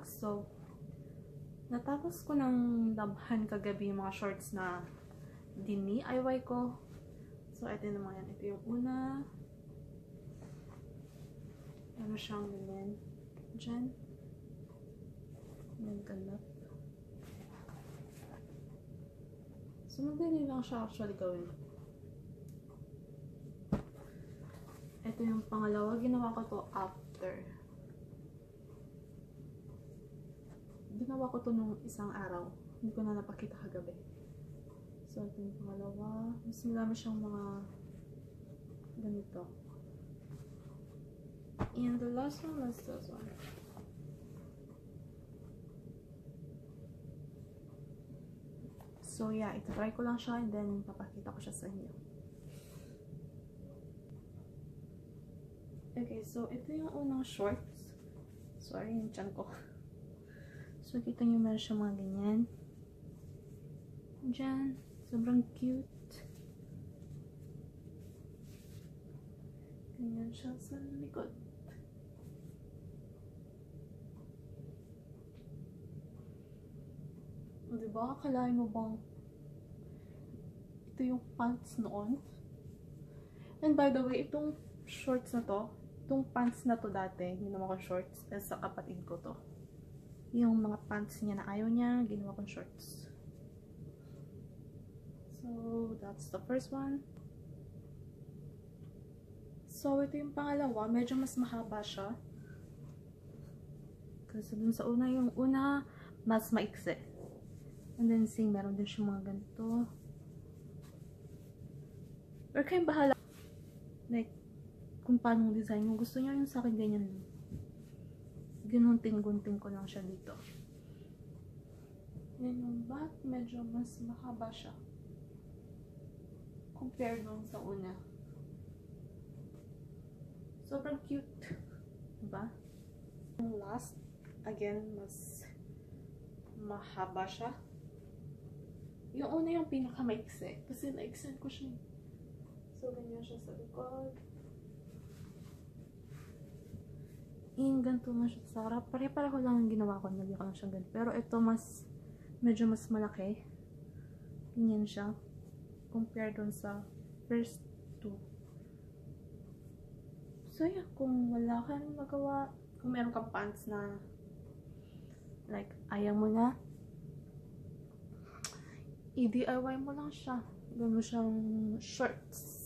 vlog. So, natapos ko ng labhan kagabi yung mga shorts na DIY ko. So, ito naman yan. Ito yung una. Ano siyang ganyan. Diyan. May ganap. So, madali lang siya actually gawin. Ito yung pangalawa. Ginawa ko to after. Ginawa ko to nung isang araw. Hindi ko na napakita kagabi. So, ito yung pangalawa. Mas marami siyang mga ganito. And the last one was this one. So, yeah. Ito-try ko lang siya and then papakita ko siya sa inyo. Okay, so ito yung unang shorts. Sorry, yung tiyan ko. So, kita nyo meron siya mga ganyan. Diyan. Sobrang cute. Ganyan siya sa likod. O, diba? Akalain mo bang ito yung pants noon? And by the way, itong shorts na to, itong pants na to dati, ginawa ko shorts, sa kapatid ko to. Yung mga pants niya na ayaw niya, ginawa kong shorts. So, that's the first one. So, ito yung pangalawa. Medyo mas mahaba siya. Kasi dun sa una, yung una, mas maikse. And then, see, meron din siya mga ganito. Or kayong bahala. Like, kung paano design. Kung gusto niyo yung sa akin ganyan. Ginunting-gunting ko lang siya dito. Yan yung back, medyo mas mahaba siya. Compare nung sa una. Sobrang cute. Diba? Yung last, again, mas mahaba siya. Yung una yung pinaka-maikse. Kasi na-extend ko siya. So, ganyan siya sa likod. Yung ganito na siya sa harap. Pare-pareho lang ang ginawa ko. Nagyan ko lang siyang ganito. Pero ito mas, medyo mas malaki. Ganyan siya. Compare dun sa first two. So, yeah. Kung wala kang magawa, kung meron kang pants na like, ayaw mo na, i-DIY mo lang siya. Gawin mo siyang shorts.